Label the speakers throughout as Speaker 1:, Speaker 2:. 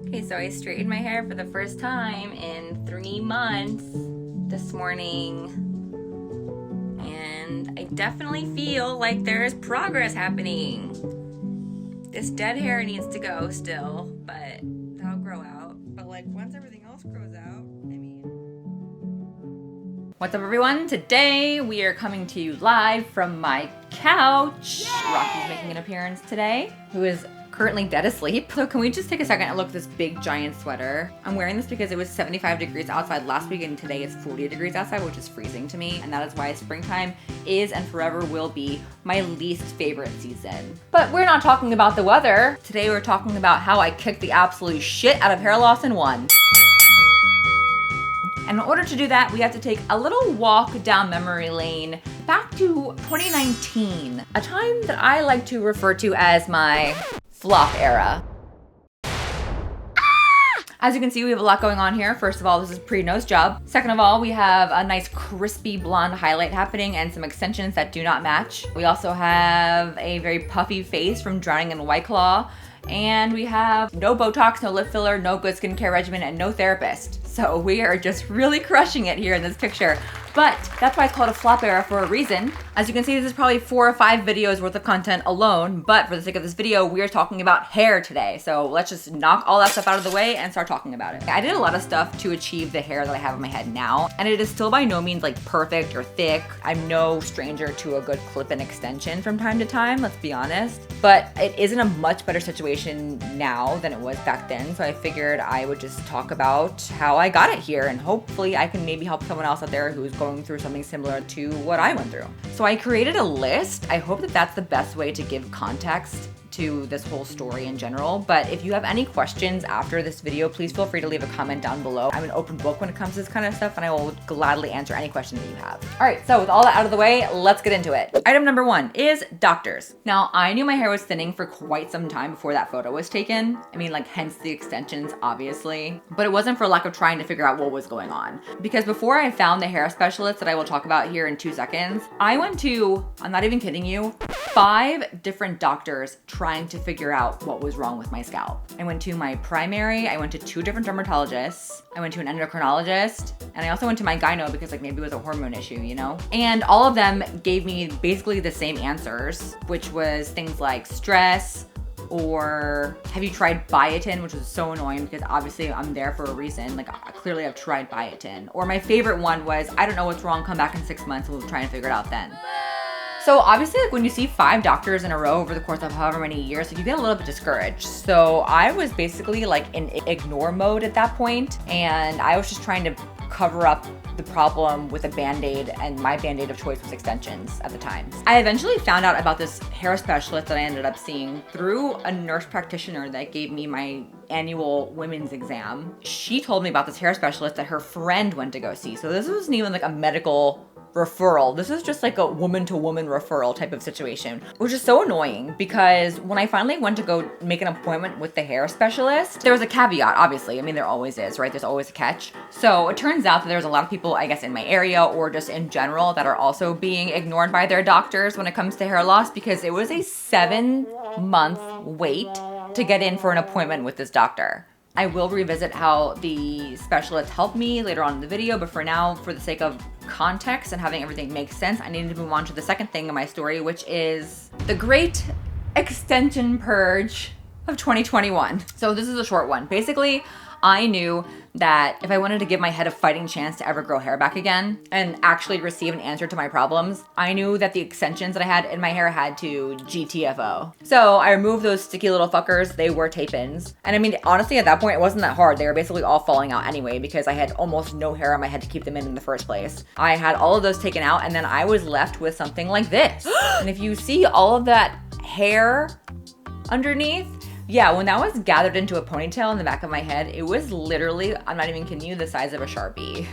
Speaker 1: Okay, so I straightened my hair for the first time in 3 months this morning. And I definitely feel like there is progress happening. This dead hair needs to go still, but that'll grow out. But like once everything else grows out, I mean... What's up everyone? Today we are coming to you live from my couch. Yay! Rocky's making an appearance today, who is currently dead asleep. So can we just take a second and look at this big giant sweater? I'm wearing this because it was 75 degrees outside last week and today is 40 degrees outside, which is freezing to me. And that is why springtime is and forever will be my least favorite season. But we're not talking about the weather. Today we're talking about how I kicked the absolute shit out of hair loss in one. And in order to do that, we have to take a little walk down memory lane back to 2019, a time that I like to refer to as my flop era. As you can see, we have a lot going on here. First of all, this is pre-nose job. Second of all, we have a nice crispy blonde highlight happening and some extensions that do not match. We also have a very puffy face from drowning in White Claw. And we have no Botox, no lip filler, no good skincare regimen, and no therapist. So we are just really crushing it here in this picture. But that's why it's called a flop era for a reason. As you can see, this is probably 4 or 5 videos worth of content alone, but for the sake of this video, we are talking about hair today. So let's just knock all that stuff out of the way and start talking about it. I did a lot of stuff to achieve the hair that I have on my head now, and it is still by no means like perfect or thick. I'm no stranger to a good clip-in extension from time to time, let's be honest. But it is in a much better situation now than it was back then, so I figured I would just talk about how I got it here, and hopefully I can maybe help someone else out there who's going through something similar to what I went through. So I created a list. I hope that that's the best way to give context to this whole story in general. But if you have any questions after this video, please feel free to leave a comment down below. I'm an open book when it comes to this kind of stuff, and I will gladly answer any questions that you have. All right, so with all that out of the way, let's get into it. Item number 1 is doctors. Now, I knew my hair was thinning for quite some time before that photo was taken. I mean, like, hence the extensions, obviously. But it wasn't for lack of trying to figure out what was going on. Because before I found the hair specialist that I will talk about here in 2 seconds, I went to, I'm not even kidding you, 5 different doctors trying to figure out what was wrong with my scalp. I went to my primary, I went to 2 different dermatologists, I went to an endocrinologist, and I also went to my gyno because like maybe it was a hormone issue, you know? And all of them gave me basically the same answers, which was things like stress, or have you tried biotin, which was so annoying because obviously I'm there for a reason. Like clearly I've tried biotin. Or my favorite one was, I don't know what's wrong, come back in 6 months and we'll try and figure it out then. So obviously, like when you see 5 doctors in a row over the course of however many years, like you get a little bit discouraged. So I was basically like in ignore mode at that point, and I was just trying to cover up the problem with a Band-Aid, and my Band-Aid of choice was extensions at the time. I eventually found out about this hair specialist that I ended up seeing through a nurse practitioner that gave me my annual women's exam. She told me about this hair specialist that her friend went to go see. So this wasn't even like a medical referral. This is just like a woman-to-woman referral type of situation, which is so annoying because when I finally went to go make an appointment with the hair specialist, there was a caveat, obviously. I mean, there always is, right? There's always a catch. So it turns out that there's a lot of people, I guess, in my area or just in general that are also being ignored by their doctors when it comes to hair loss because it was a 7-month wait to get in for an appointment with this doctor. I will revisit how the specialist helped me later on in the video, but for now, for the sake of context and having everything make sense, I needed to move on to the second thing in my story, which is the great extension purge of 2021. So this is a short one. Basically, I knew that if I wanted to give my head a fighting chance to ever grow hair back again and actually receive an answer to my problems, I knew that the extensions that I had in my hair had to GTFO. So I removed those sticky little fuckers. They were tape-ins. And I mean, honestly, at that point, it wasn't that hard. They were basically all falling out anyway because I had almost no hair on my head to keep them in the first place. I had all of those taken out and then I was left with something like this. And if you see all of that hair underneath, yeah, when that was gathered into a ponytail in the back of my head, it was literally, I'm not even kidding you, the size of a Sharpie.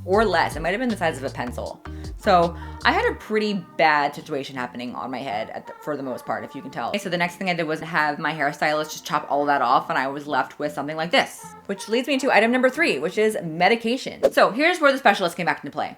Speaker 1: Or less. It might have been the size of a pencil. So I had a pretty bad situation happening on my head for the most part, if you can tell. Okay, so the next thing I did was have my hairstylist just chop all that off, and I was left with something like this. Which leads me to item number 3, which is medication. So here's where the specialist came back into play.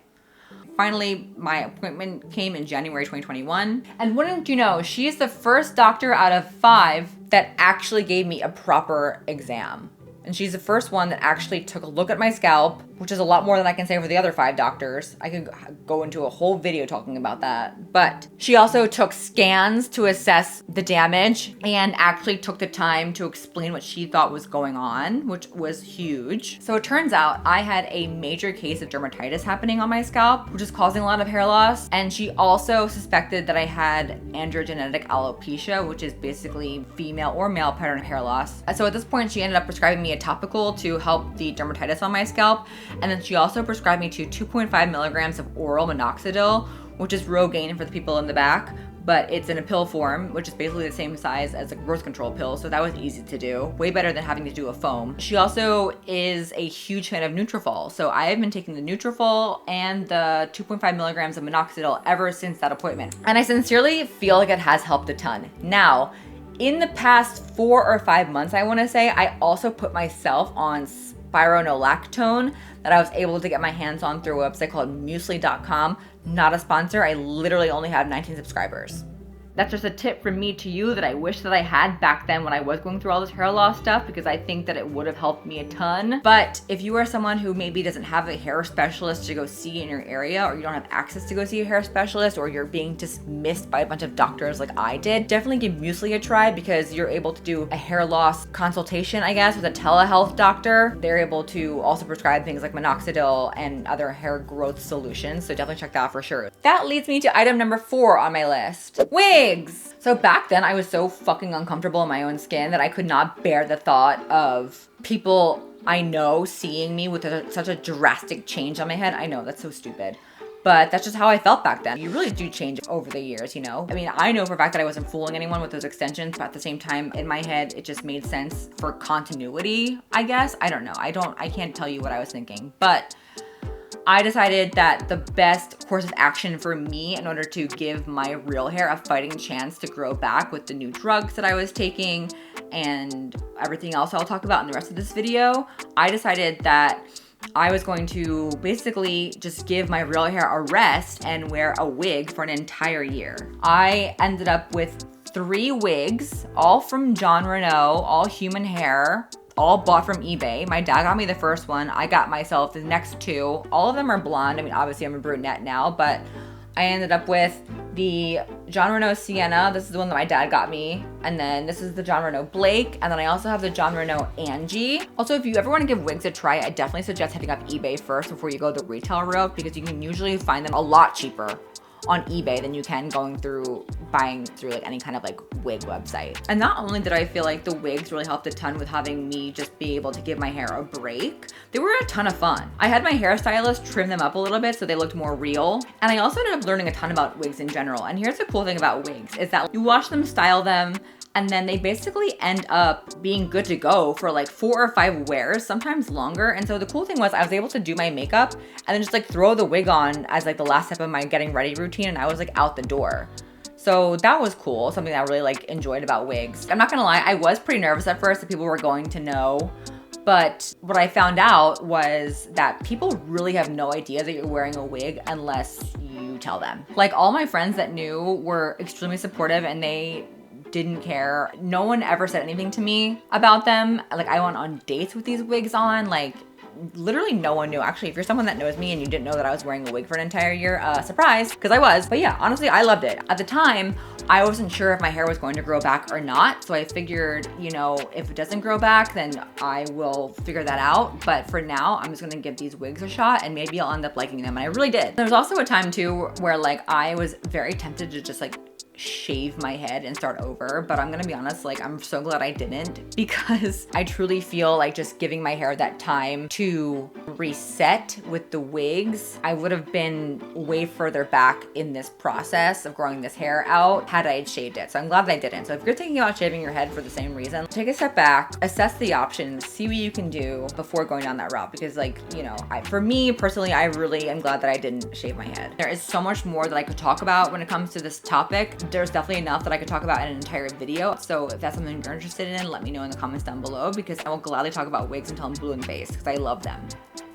Speaker 1: Finally, my appointment came in January 2021. And wouldn't you know, she's the first doctor out of 5 that actually gave me a proper exam. And she's the first one that actually took a look at my scalp, which is a lot more than I can say for the other 5 doctors. I could go into a whole video talking about that. But she also took scans to assess the damage and actually took the time to explain what she thought was going on, which was huge. So it turns out I had a major case of dermatitis happening on my scalp, which is causing a lot of hair loss. And she also suspected that I had androgenic alopecia, which is basically female or male pattern hair loss. So at this point, she ended up prescribing me a topical to help the dermatitis on my scalp. And then she also prescribed me 2.5 milligrams of oral minoxidil, which is Rogaine for the people in the back, but it's in a pill form, which is basically the same size as a growth control pill. So that was easy to do, way better than having to do a foam. She also is a huge fan of Nutrafol. So I have been taking the Nutrafol and the 2.5 milligrams of minoxidil ever since that appointment. And I sincerely feel like it has helped a ton. Now, in the past 4 or 5 months, I wanna say, I also put myself on spironolactone that I was able to get my hands on through a website called muesli.com. Not a sponsor, I literally only have 19 subscribers. That's just a tip from me to you that I wish that I had back then when I was going through all this hair loss stuff, because I think that it would have helped me a ton. But if you are someone who maybe doesn't have a hair specialist to go see in your area, or you don't have access to go see a hair specialist, or you're being dismissed by a bunch of doctors like I did, definitely give Muesli a try, because you're able to do a hair loss consultation, I guess, with a telehealth doctor. They're able to also prescribe things like minoxidil and other hair growth solutions. So definitely check that out for sure. That leads me to item number 4 on my list. Wigs. So back then I was so fucking uncomfortable in my own skin that I could not bear the thought of people I know seeing me with such a drastic change on my head. I know, that's so stupid, but that's just how I felt back then. You really do change over the years, you know? I mean, I know for a fact that I wasn't fooling anyone with those extensions, but at the same time, in my head, it just made sense for continuity, I guess. I don't know. I can't tell you what I was thinking, but I decided that the best course of action for me in order to give my real hair a fighting chance to grow back with the new drugs that I was taking and everything else I'll talk about in the rest of this video, I decided that I was going to basically just give my real hair a rest and wear a wig for an entire year. I ended up with 3 wigs, all from Jon Renau, all human hair, all bought from eBay. My dad got me the first one. I got myself the next 2. All of them are blonde. I mean, obviously I'm a brunette now, but I ended up with the Jon Renau Sienna. This is the one that my dad got me. And then this is the Jon Renau Blake. And then I also have the Jon Renau Angie. Also, if you ever want to give wigs a try, I definitely suggest hitting up eBay first before you go the retail route, because you can usually find them a lot cheaper on eBay than you can buying through like any kind of like wig website. And not only did I feel like the wigs really helped a ton with having me just be able to give my hair a break, they were a ton of fun. I had my hairstylist trim them up a little bit so they looked more real. And I also ended up learning a ton about wigs in general. And here's the cool thing about wigs is that you wash them, style them, and then they basically end up being good to go for like 4 or 5 wears, sometimes longer. And so the cool thing was I was able to do my makeup and then just like throw the wig on as like the last step of my getting ready routine, and I was like out the door. So that was cool, something that I really like enjoyed about wigs. I'm not gonna lie, I was pretty nervous at first that people were going to know, but what I found out was that people really have no idea that you're wearing a wig unless you tell them. Like all my friends that knew were extremely supportive and they didn't care. No one ever said anything to me about them. Like I went on dates with these wigs on, like literally no one knew. Actually, if you're someone that knows me and you didn't know that I was wearing a wig for an entire year, surprise, because I was. But yeah, honestly, I loved it. At the time, I wasn't sure if my hair was going to grow back or not. So I figured, you know, if it doesn't grow back, then I will figure that out. But for now, I'm just gonna give these wigs a shot and maybe I'll end up liking them. And I really did. There was also a time too where like I was very tempted to just like shave my head and start over, but I'm gonna be honest, like I'm so glad I didn't, because I truly feel like just giving my hair that time to reset with the wigs, I would have been way further back in this process of growing this hair out had I shaved it. So I'm glad that I didn't. So if you're thinking about shaving your head for the same reason, take a step back, assess the options, see what you can do before going down that route, because like, you know, for me personally, I really am glad that I didn't shave my head. There is so much more that I could talk about when it comes to this topic. There's definitely enough that I could talk about in an entire video. So if that's something you're interested in, let me know in the comments down below, because I will gladly talk about wigs until I'm blue in the face, because I love them.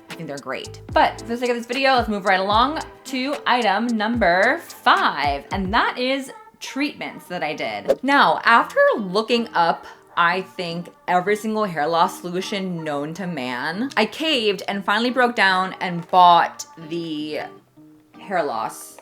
Speaker 1: I think they're great. But for the sake of this video, let's move right along to item number 5, and that is treatments that I did. Now, after looking up, I think, every single hair loss solution known to man, I caved and finally broke down and bought the hair loss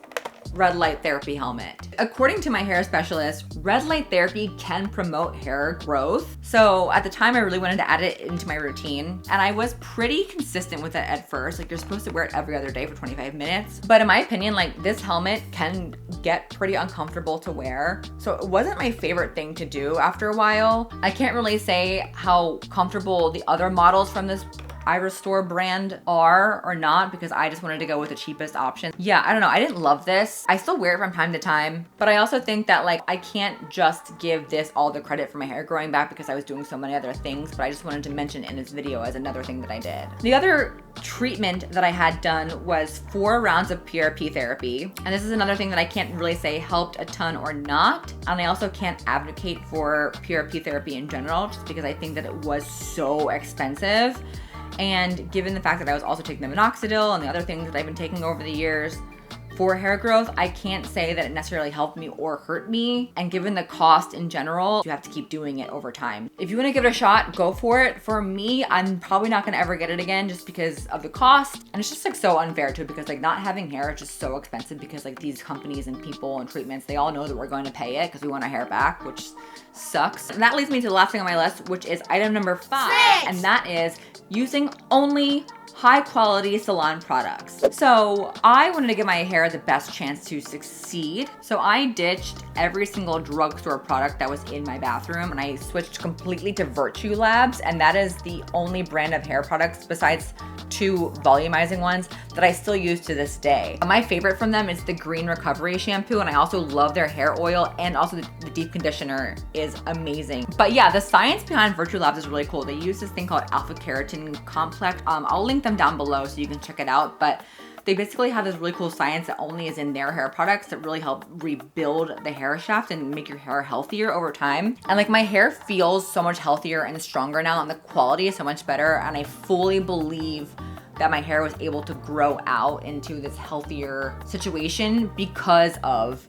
Speaker 1: red light therapy helmet. According to my hair specialist, red light therapy can promote hair growth. So at the time I really wanted to add it into my routine, and I was pretty consistent with it at first. Like, you're supposed to wear it every other day for 25 minutes. But in my opinion, like, this helmet can get pretty uncomfortable to wear. So it wasn't my favorite thing to do after a while. I can't really say how comfortable the other models from this iRestore brand are or not, because I just wanted to go with the cheapest option. Yeah, I don't know. I didn't love this. I still wear it from time to time, but I also think that, like, I can't just give this all the credit for my hair growing back because I was doing so many other things, but I just wanted to mention in this video as another thing that I did. The other treatment that I had done was 4 rounds of PRP therapy. And this is another thing that I can't really say helped a ton or not. And I also can't advocate for PRP therapy in general, just because I think that it was so expensive. And given the fact that I was also taking the minoxidil and the other things that I've been taking over the years for hair growth, I can't say that it necessarily helped me or hurt me. And given the cost in general, you have to keep doing it over time. If you want to give it a shot, go for it. For me, I'm probably not going to ever get it again just because of the cost. And it's just, like, so unfair too, because, like, not having hair is just so expensive, because, like, these companies and people and treatments, they all know that we're going to pay it because we want our hair back, which sucks. And that leads me to the last thing on my list, which is item number 5. And that is using only high quality salon products. So I wanted to give my hair the best chance to succeed. So I ditched every single drugstore product that was in my bathroom, and I switched completely to Virtue Labs, and that is the only brand of hair products besides 2 volumizing ones that I still use to this day. My favorite from them is the Green Recovery Shampoo, and I also love their hair oil, and also the deep conditioner is amazing. But yeah, the science behind Virtue Labs is really cool. They use this thing called alpha keratin complex. I'll link them down below so you can check it out, but they basically have this really cool science that only is in their hair products that really help rebuild the hair shaft and make your hair healthier over time. And, like, my hair feels so much healthier and stronger now, and the quality is so much better, and I fully believe that my hair was able to grow out into this healthier situation because of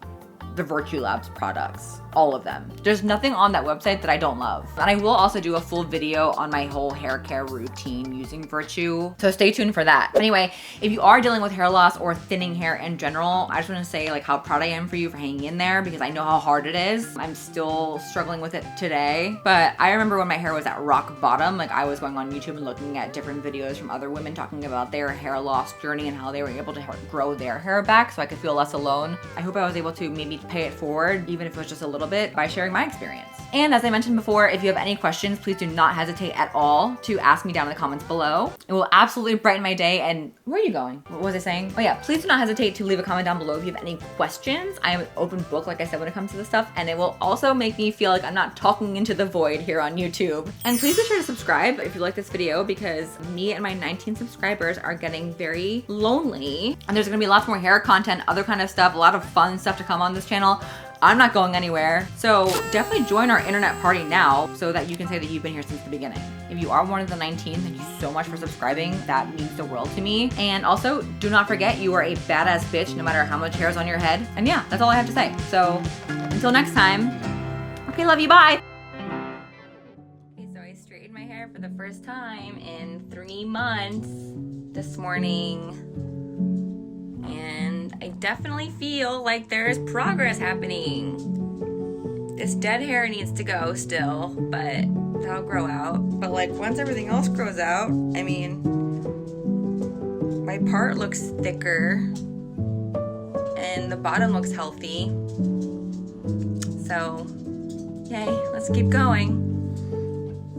Speaker 1: the Virtue Labs products. All of them. There's nothing on that website that I don't love. And I will also do a full video on my whole hair care routine using Virtue, so stay tuned for that. But anyway, if you are dealing with hair loss or thinning hair in general, I just want to say, like, how proud I am for you for hanging in there, because I know how hard it is. I'm still struggling with it today, but I remember when my hair was at rock bottom, like, I was going on YouTube and looking at different videos from other women talking about their hair loss journey and how they were able to grow their hair back so I could feel less alone. I hope I was able to maybe pay it forward, even if it was just a little bit, by sharing my experience. And as I mentioned before, if you have any questions, please do not hesitate at all to ask me down in the comments below. It will absolutely brighten my day. And where are you going? What was I saying? Oh yeah, please do not hesitate to leave a comment down below if you have any questions. I am an open book, like I said, when it comes to this stuff, and it will also make me feel like I'm not talking into the void here on YouTube. And please be sure to subscribe if you like this video, because me and my 19 subscribers are getting very lonely, and there's gonna be lots more hair content, other kind of stuff, a lot of fun stuff to come on this channel. I'm not going anywhere. So definitely join our internet party now so that you can say that you've been here since the beginning. If you are one of the 19, thank you so much for subscribing. That means the world to me. And also, do not forget, you are a badass bitch no matter how much hair is on your head. And yeah, that's all I have to say. So until next time, okay, love you, bye. Okay, so I straightened my hair for the first time in 3 months this morning. I definitely feel like there is progress happening. This dead hair needs to go still, but that'll grow out. But, like, once everything else grows out, I mean, my part looks thicker and the bottom looks healthy. So, yay, let's keep going.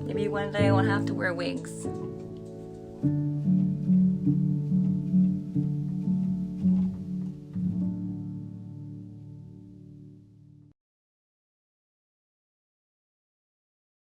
Speaker 1: Maybe one day I won't have to wear wigs.